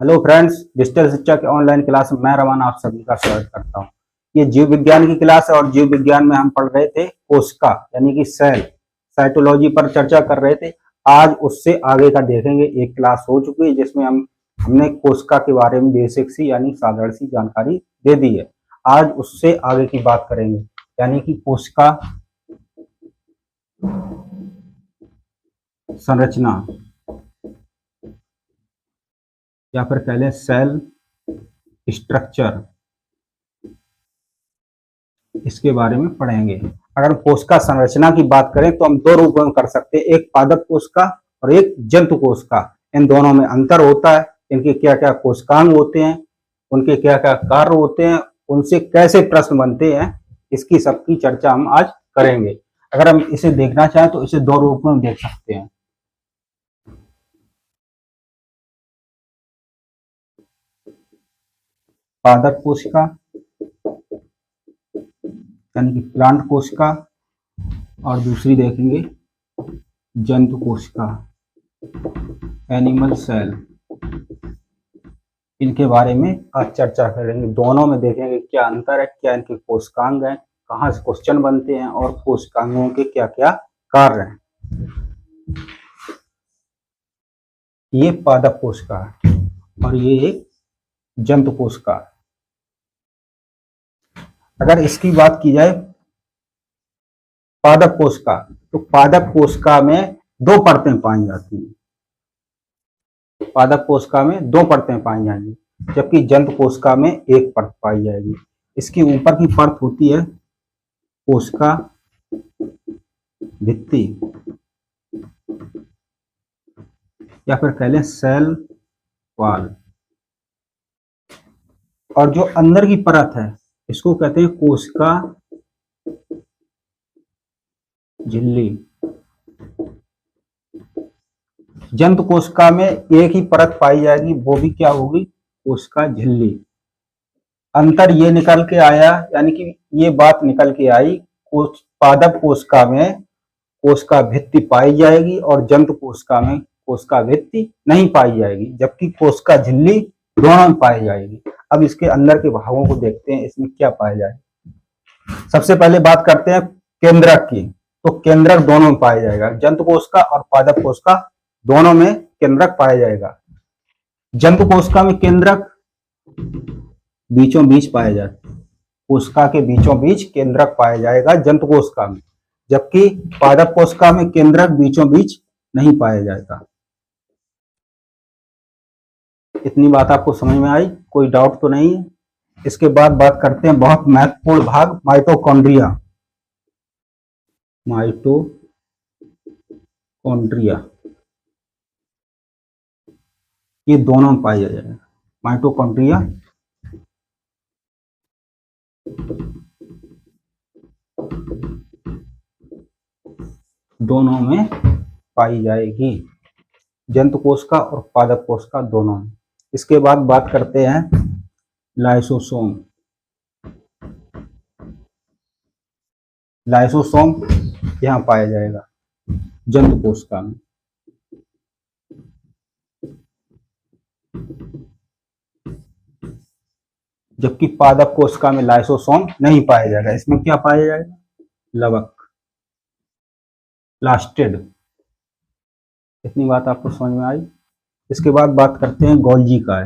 Hello friends, digital शिक्षा के online class में मैं रवाना आप सभी का स्वागत करता हूँ। ये जीव विज्ञान की क्लास है और जीव विज्ञान में हम पढ़ रहे थे कोशिका यानी कि सेल साइटोलॉजी पर चर्चा कर रहे थे। आज उससे आगे का देखेंगे। एक क्लास हो चुकी है जिसमें हमने कोशिका के बारे में बेसिक सी यानी साधारण सी जानकारी दे दी है। आज उससे आगे की बात करेंगे यानी कि कोशिका संरचना या फिर कह लें सेल स्ट्रक्चर, इसके बारे में पढ़ेंगे। अगर कोशिका संरचना की बात करें तो हम दो रूपों में कर सकते हैं, एक पादप कोशिका और एक जंतु कोशिका। इन दोनों में अंतर होता है, इनके क्या क्या कोशिकांग होते हैं, उनके क्या क्या कार्य होते हैं, उनसे कैसे प्रश्न बनते हैं, इसकी सबकी चर्चा हम आज करेंगे। अगर हम इसे देखना चाहें तो इसे दो रूपों में देख सकते हैं। पादप कोशिका यानी कि प्लांट कोशिका और दूसरी देखेंगे जंतु कोशिका एनिमल सेल। इनके बारे में आज चर्चा करेंगे। दोनों में देखेंगे क्या अंतर है, क्या इनके कोशिकांग हैं, कहाँ से क्वेश्चन बनते हैं और कोशिकांगों के क्या क्या कार्य हैं। ये पादप कोशिका है और ये एक जंतु कोशिका। अगर इसकी बात की जाए पादप कोशिका, तो पादप कोशिका में दो परतें पाई जाती हैं। पादप कोशिका में दो परतें पाई जाएंगी, जबकि जंतु कोशिका में एक परत पाई जाएगी। इसकी ऊपर की परत होती है कोशिका भित्ति या फिर कह लें सेल वॉल, और जो अंदर की परत है इसको कहते हैं कोशिका झिल्ली। जंतु कोशिका में एक ही परत पाई जाएगी, वो भी क्या होगी, कोशिका झिल्ली। अंतर ये निकल के आया, यानी कि ये बात निकल के आई, पादप कोशिका में कोशिका भित्ति पाई जाएगी और जंतु कोशिका में कोशिका भित्ति नहीं पाई जाएगी, जबकि कोशिका झिल्ली दोनों में पाई जाएगी। अब इसके अंदर के भागों को देखते हैं, इसमें क्या पाया जाए। सबसे पहले बात करते हैं केंद्रक की, तो केंद्रक दोनों में पाया जाएगा। जंतु कोशिका और पादप कोशिका दोनों में केंद्रक पाया जाएगा। जंतु कोशिका में केंद्रक बीचों बीच पाया जाता है, कोशिका के बीचों बीच केंद्रक पाया जाएगा जंतु कोशिका में, जबकि पादप कोशिका में केंद्रक बीचों बीच नहीं पाया जाता। इतनी बात आपको समझ में आई, कोई डाउट तो नहीं है। इसके बाद बात करते हैं बहुत महत्वपूर्ण भाग, माइटोकॉन्ड्रिया। माइटोकॉन्ड्रिया ये दोनों में पाया जाएगा। माइटोकॉन्ड्रिया दोनों में पाई जाएगी, जंतु कोशिका और पादप कोशिका दोनों में। इसके बाद बात करते हैं लाइसोसोम। लाइसोसोम यहां पाया जाएगा जंतु कोशिका में, जबकि पादप कोशिका में लाइसोसोम नहीं पाया जाएगा। इसमें क्या पाया जाएगा, लवक, प्लास्टिड। इतनी बात आपको समझ में आई। इसके बाद बात करते हैं गोल्जी काय।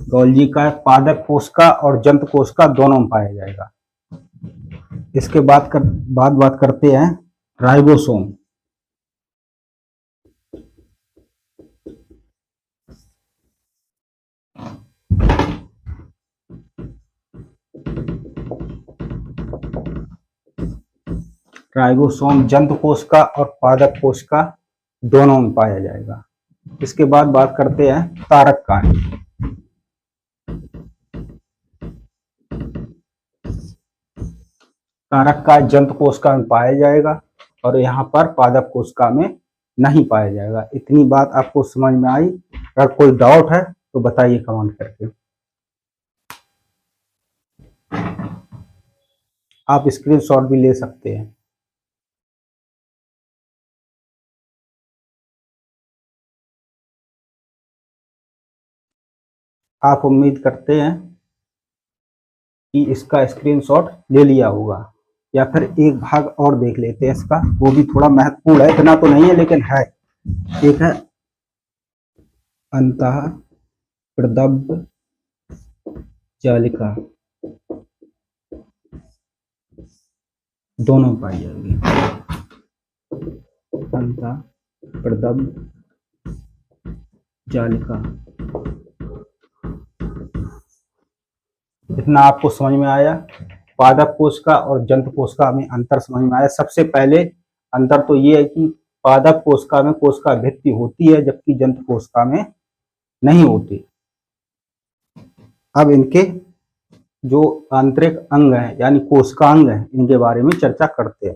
गोल्जी काय पादप कोशिका और जंतु कोशिका दोनों में पाया जाएगा। इसके बाद बात करते हैं राइबोसोम। राइबोसोम जंतु कोशिका और पादप कोशिका दोनों में पाया जाएगा। इसके बाद बात करते हैं तारक काय। तारक काय जंतु कोशिका में पाया जाएगा और यहाँ पर पादप कोशिका में नहीं पाया जाएगा। इतनी बात आपको समझ में आई। अगर कोई डाउट है तो बताइए कमेंट करके। आप स्क्रीनशॉट भी ले सकते हैं। आप उम्मीद करते हैं कि इसका स्क्रीनशॉट ले लिया होगा, या फिर एक भाग और देख लेते हैं इसका, वो भी थोड़ा महत्वपूर्ण है, इतना तो नहीं है लेकिन है। एक है अंतः प्रदब्ध जालिका, दोनों पाई जाएगी। अंतः प्रदब्ध जालिका, इतना आपको समझ में आया। पादप कोशिका और जंतु कोशिका में अंतर समझ में आया। सबसे पहले अंतर तो ये है कि पादप कोशिका में कोशिका भित्ति होती है, जबकि जंतु कोशिका में नहीं होती। अब इनके जो आंतरिक अंग हैं यानी कोशिकांग हैं, इनके बारे में चर्चा करते हैं।